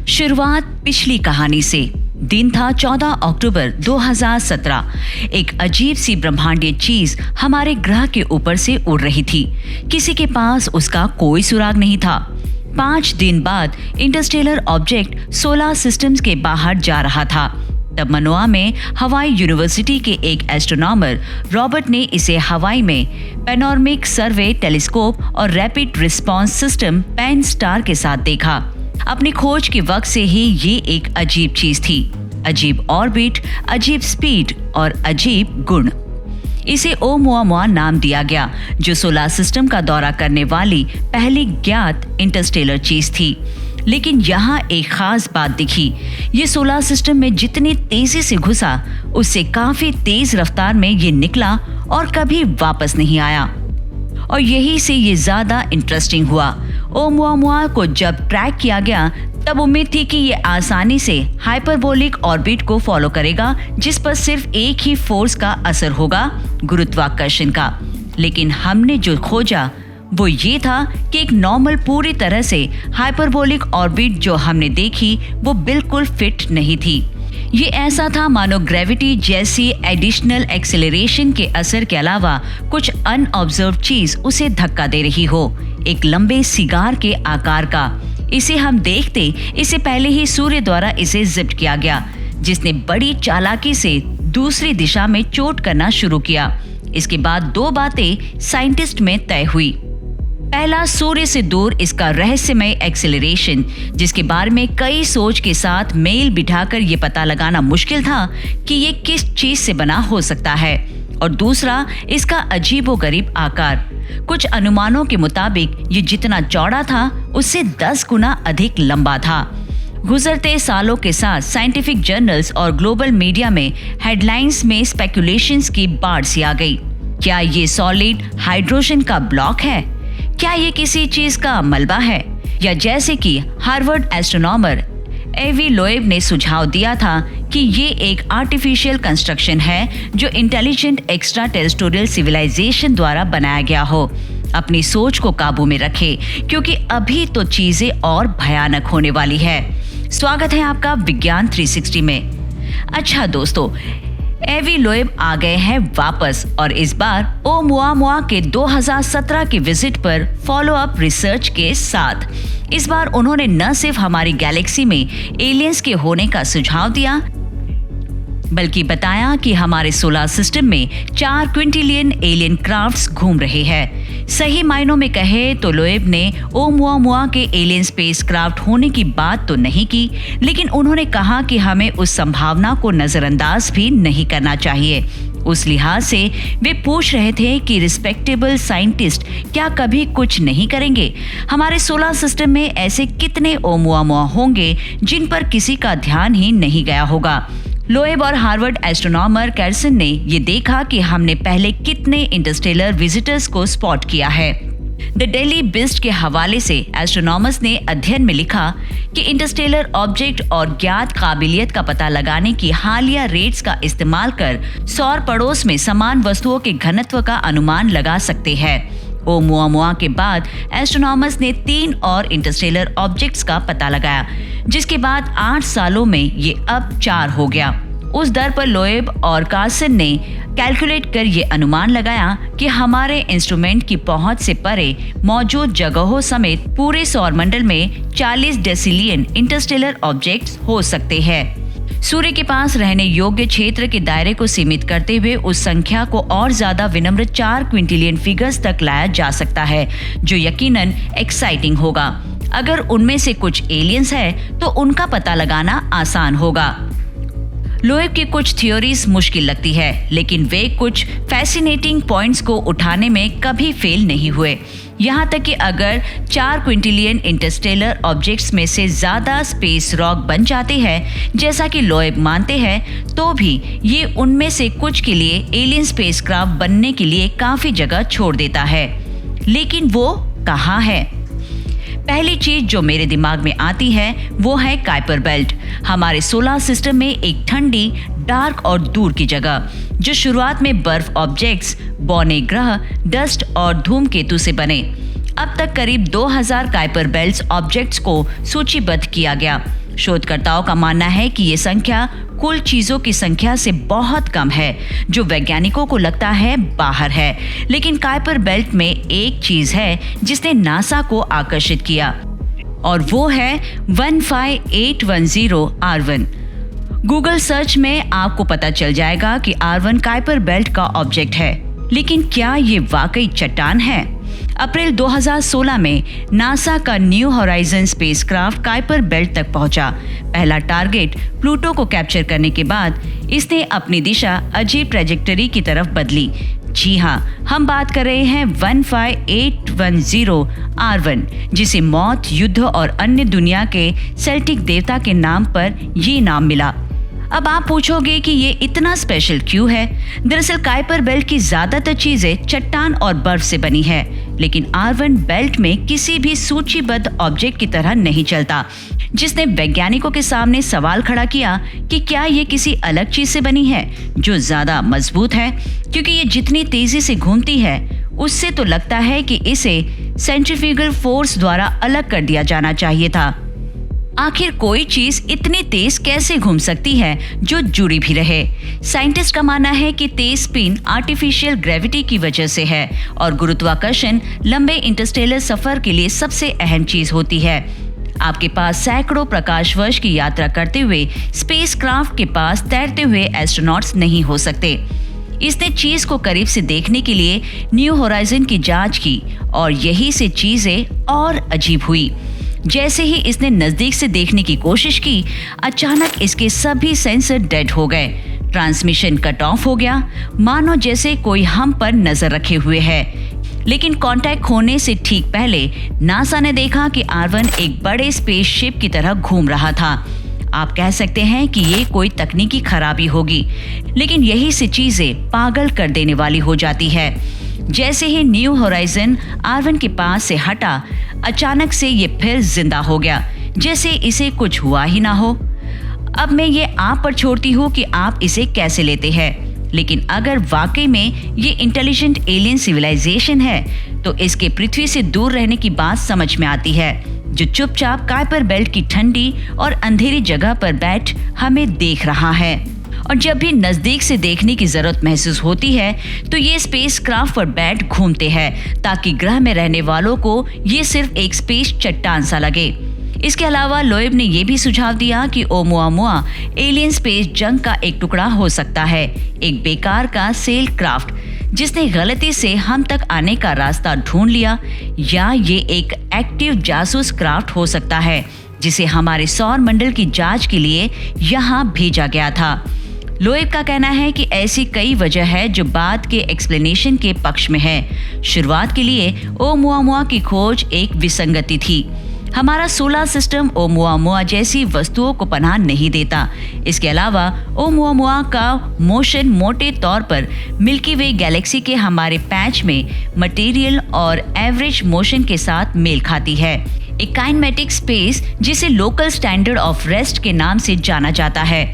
शुरुआत पिछली कहानी से। दिन था 14 अक्टूबर 2017। एक अजीब सी ब्रह्मांडीय चीज हमारे ग्रह के ऊपर से उड़ रही थी। किसी के पास उसका कोई सुराग नहीं था। 5 दिन बाद इंटरस्टेलर ऑब्जेक्ट सोलर सिस्टम्स के बाहर जा रहा था। तब मनोआ में हवाई यूनिवर्सिटी के एक एस्ट्रोनॉमर रॉबर्ट ने इसे हवाई में पैनोरामिक सर्वे टेलीस्कोप और rapid response system pan star के साथ देखा। अपनी खोज के वक्त से ही ये एक अजीब चीज थी। अजीब ऑर्बिट, अजीब स्पीड और अजीब गुण। इसे ओमुआमुआ नाम दिया गया, जो सोलर सिस्टम का दौरा करने वाली पहली ज्ञात इंटरस्टेलर चीज थी। लेकिन यहाँ एक खास बात दिखी। ये सोलर सिस्टम में जितनी तेजी से घुसा, उससे काफी तेज रफ्तार में ये निकला और कभी वापस नहीं आया। और यही से ये ज्यादा इंटरेस्टिंग हुआ। ओमुआमुआ को जब ट्रैक किया गया, तब उम्मीद थी कि ये आसानी से हाइपरबोलिक ऑर्बिट को फॉलो करेगा, जिस पर सिर्फ एक ही फोर्स का असर होगा, गुरुत्वाकर्षण का। लेकिन हमने जो खोजा वो ये था कि एक नॉर्मल पूरी तरह से हाइपरबोलिक ऑर्बिट जो हमने देखी वो बिल्कुल फिट नहीं थी। ये ऐसा था मानो ग्रेविटी जैसी एडिशनल एक्सेलरेशन के असर के अलावा कुछ अनऑब्जर्व चीज उसे धक्का दे रही हो, एक लंबे सिगार के आकार का। इसे हम देखते इससे पहले ही सूर्य द्वारा इसे जिप्ट किया गया, जिसने बड़ी चालाकी से दूसरी दिशा में चोट करना शुरू किया। इसके बाद 2 बातें साइंटिस्ट में तय हुई। पहला, सूर्य से दूर इसका रहस्यमय एक्सेलरेशन, जिसके बारे में कई सोच के साथ मेल बिठाकर ये पता लगाना मुश्किल था कि ये किस चीज से बना हो सकता है। और दूसरा, इसका अजीबोगरीब आकार। कुछ अनुमानों के मुताबिक ये जितना चौड़ा था, उससे 10 गुना अधिक लंबा था। गुजरते सालों के साथ साइंटिफिक जर्नल्स और ग्लोबल मीडिया में हेडलाइंस में स्पेकुलेशंस की बाढ़ सी आ गई। क्या ये सॉलिड हाइड्रोजन का ब्लॉक है? क्या ये किसी चीज का मलबा है? या जैसे कि हार्वर्ड एस्ट्रोनॉमर एवी लोएब ने सुझाव दिया था कि ये एक आर्टिफिशियल कंस्ट्रक्शन है जो इंटेलिजेंट एक्स्ट्रा टेरेस्ट्रियल सिविलाइजेशन द्वारा बनाया गया हो। अपनी सोच को काबू में रखे, क्योंकि अभी तो चीजें और भयानक होने वाली है। स्वागत है आपका विज्ञान 360 में। अच्छा दोस्तों, एवी लोएब आ गए हैं वापस, और इस बार ओमुआमुआ के 2017 की विजिट पर फॉलो अप रिसर्च के साथ। इस बार उन्होंने न सिर्फ हमारी गैलेक्सी में एलियंस के होने का सुझाव दिया, बल्कि बताया कि हमारे सोलर सिस्टम में 4 क्विंटिलियन एलियन क्राफ्ट्स घूम रहे हैं। सही मायनों में कहे तो लोएब ने ओमुआमुआ के एलियन स्पेस क्राफ्ट होने की बात तो नहीं की, लेकिन उन्होंने कहा कि हमें उस संभावना को नजरअंदाज भी नहीं करना चाहिए। उस लिहाज से वे पूछ रहे थे कि रिस्पेक्टेबल साइंटिस्ट क्या कभी कुछ नहीं करेंगे? हमारे सोलर सिस्टम में ऐसे कितने ओमुआमुआ होंगे जिन पर किसी का ध्यान ही नहीं गया होगा? लोएब और हार्वर्ड एस्ट्रोनॉमर कैर्सन ने ये देखा कि हमने पहले कितने इंटरस्टेलर विजिटर्स को स्पॉट किया है। द डेली बिस्ट के हवाले से एस्ट्रोनॉमर्स ने अध्ययन में लिखा कि इंटरस्टेलर ऑब्जेक्ट और ज्ञात काबिलियत का पता लगाने की हालिया रेट्स का इस्तेमाल कर सौर पड़ोस में समान वस्तुओं के घनत्व का अनुमान लगा सकते हैं। ओमुआमुआ के बाद एस्ट्रोनॉमर्स ने 3 और इंटरस्टेलर ऑब्जेक्ट्स का पता लगाया, जिसके बाद 8 सालों में ये अब 4 हो गया। उस दर पर लोएब और कार्सन ने कैलकुलेट कर ये अनुमान लगाया कि हमारे इंस्ट्रूमेंट की पहुंच से परे मौजूद जगहों समेत पूरे सौरमंडल में 40 डेसिलियन इंटरस्टेलर ऑब्जेक्ट्स हो सकते हैं। सूर्य के पास रहने योग्य क्षेत्र के दायरे को सीमित करते हुए उस संख्या को और ज्यादा विनम्र 4 क्विंटिलियन फिगर्स तक लाया जा सकता है, जो यकीनन एक्साइटिंग होगा। अगर उनमें से कुछ एलियंस है तो उनका पता लगाना आसान होगा। लोएब की कुछ थ्योरीज मुश्किल लगती है, लेकिन वे कुछ फैसिनेटिंग पॉइंट्स को उठाने में कभी फेल नहीं हुए। यहाँ तक कि अगर 4 क्विंटिलियन इंटरस्टेलर ऑब्जेक्ट्स में से ज्यादा स्पेस रॉक बन जाते हैं, जैसा कि लोएब मानते हैं, तो भी ये उनमें से कुछ के लिए एलियन स्पेसक्राफ्ट बनने के लिए काफी जगह छोड़ देता है। लेकिन वो कहाँ है? पहली चीज जो मेरे दिमाग में आती है वो है काइपर बेल्ट। हमारे सोलर सिस्टम में एक ठंडी, डार्क और दूर की जगह, जो शुरुआत में बर्फ ऑब्जेक्ट्स, बौने ग्रह, डस्ट और धूमकेतु से बने। अब तक करीब 2000 काइपर बेल्ट्स ऑब्जेक्ट्स को सूचीबद्ध किया गया। शोधकर्ताओं का मानना है कि ये संख्या कुल चीजों की संख्या से बहुत कम है जो वैज्ञानिकों को लगता है बाहर है। लेकिन काइपर बेल्ट में एक चीज है जिसने नासा को आकर्षित किया और वो है 15810 R1। गूगल सर्च में आपको पता चल जाएगा कि R1 काइपर बेल्ट का ऑब्जेक्ट है। लेकिन क्या ये वाकई चट्टान है? अप्रैल 2016 में नासा का new horizon spacecraft Kuiper belt तक पहुंचा। पहला टारगेट प्लूटो को कैप्चर करने के बाद इसने अपनी दिशा अजीब ट्रैजेक्टरी की तरफ बदली। जी हाँ, हम बात कर रहे हैं 15810 R1, जिसे मौत, युद्ध और अन्य दुनिया के सेल्टिक देवता के नाम पर ये नाम मिला। अब आप पूछोगे कि ये इतना स्पेशल क्यों है? दरअसल काइपर बेल्ट की ज्यादातर चीजें चट्टान और बर्फ से बनी है, लेकिन R1 बेल्ट में किसी भी सूचीबद्ध ऑब्जेक्ट की तरह नहीं चलता, जिसने वैज्ञानिकों के सामने सवाल खड़ा किया कि क्या ये किसी अलग चीज से बनी है जो ज्यादा मजबूत है, क्योंकि ये जितनी तेजी से घूमती है उससे तो लगता है कि इसे सेंट्रीफ्यूगल फोर्स द्वारा अलग कर दिया जाना चाहिए था। आखिर कोई चीज इतनी तेज कैसे घूम सकती है जो जुड़ी भी रहे? साइंटिस्ट का मानना है कि तेज स्पिन आर्टिफिशियल ग्रेविटी की वजह से है और गुरुत्वाकर्षण लंबे इंटरस्टेलर सफर के लिए सबसे अहम चीज होती है। आपके पास सैकड़ों प्रकाश वर्ष की यात्रा करते हुए स्पेसक्राफ्ट के पास तैरते हुए एस्ट्रोनॉट्स नहीं हो सकते। इसने चीज को करीब से देखने के लिए न्यू होराइजन की जांच की और यही से चीजें और अजीब हुई। जैसे ही इसने नजदीक से देखने की कोशिश की, अचानक इसके सभी सेंसर डेड हो गए। ट्रांसमिशन कट ऑफ हो गया, मानो जैसे कोई हम पर नजर रखे हुए है। लेकिन कांटेक्ट होने से ठीक पहले नासा ने देखा कि R1 एक बड़े स्पेसशिप की तरह घूम रहा था। आप कह सकते हैं कि ये कोई तकनीकी खराबी होगी, लेकिन यही से चीजें पागल कर देने वाली हो जाती है। जैसे ही न्यू होराइजन R1 के पास से हटा, अचानक से ये फिर जिंदा हो गया, जैसे इसे कुछ हुआ ही ना हो। अब मैं ये आप पर छोड़ती हूँ कि आप इसे कैसे लेते हैं, लेकिन अगर वाकई में ये इंटेलिजेंट एलियन सिविलाइजेशन है तो इसके पृथ्वी से दूर रहने की बात समझ में आती है, जो चुपचाप काइपर बेल्ट की ठंडी और अंधेरी जगह पर बैठ हमें देख रहा है। और जब भी नजदीक से देखने की जरूरत महसूस होती है तो ये स्पेसक्राफ्ट पर बैठ घूमते हैं ताकि ग्रह में रहने वालों को ये सिर्फ एक स्पेस चट्टान सा लगे। इसके अलावा लोएब ने यह भी सुझाव दिया कि ओमुआमुआ एलियन स्पेस जंक का एक टुकड़ा हो सकता है, एक बेकार का सेल क्राफ्ट जिसने गलती से हम तक आने का रास्ता ढूंढ लिया, या ये एक एक्टिव जासूस क्राफ्ट हो सकता है जिसे हमारे सौर मंडल की जांच के लिए यहाँ भेजा गया था। लोएब का कहना है कि ऐसी कई वजह है जो बाद के एक्सप्लेनेशन के पक्ष में है। शुरुआत के लिए ओमुआमुआ की खोज एक विसंगति थी। हमारा सोलर सिस्टम ओमुआमुआ जैसी वस्तुओं को पनाह नहीं देता। इसके अलावा ओमुआमुआ का मोशन मोटे तौर पर मिल्की वे गैलेक्सी के हमारे पैच में मटेरियल और एवरेज मोशन के साथ मेल खाती है, एक काइनेमेटिक स्पेस जिसे लोकल स्टैंडर्ड ऑफ रेस्ट के नाम से जाना जाता है।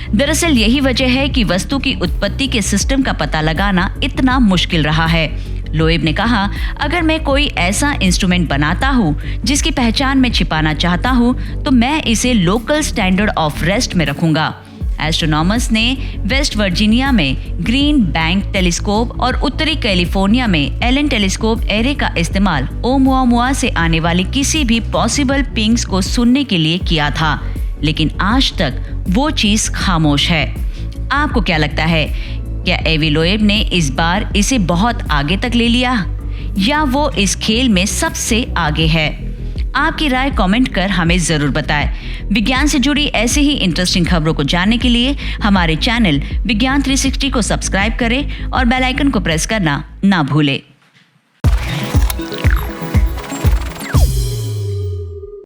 दरअसल यही वजह है कि वस्तु की उत्पत्ति के सिस्टम का पता लगाना इतना मुश्किल रहा है। लोएब ने कहा, अगर मैं कोई ऐसा इंस्ट्रूमेंट बनाता हूँ जिसकी पहचान मैं छिपाना चाहता हूँ तो मैं इसे लोकल स्टैंडर्ड ऑफ रेस्ट में रखूंगा। एस्ट्रोनॉमर्स ने वेस्ट वर्जीनिया में ग्रीन बैंक टेलीस्कोप और उत्तरी कैलिफोर्निया में एलन टेलीस्कोप एरे का इस्तेमाल ओमुआमुआ से आने वाली किसी भी पॉसिबल पिंग्स को सुनने के लिए किया था, लेकिन आज तक वो चीज खामोश है। आपको क्या लगता है, क्या एवी लोएब ने इस बार इसे बहुत आगे तक ले लिया, या वो इस खेल में सबसे आगे है? आपकी राय कमेंट कर हमें जरूर बताएं। विज्ञान से जुड़ी ऐसे ही इंटरेस्टिंग खबरों को जानने के लिए हमारे चैनल विज्ञान 360 को सब्सक्राइब करें और बेल आइकन को प्रेस करना ना भूलें।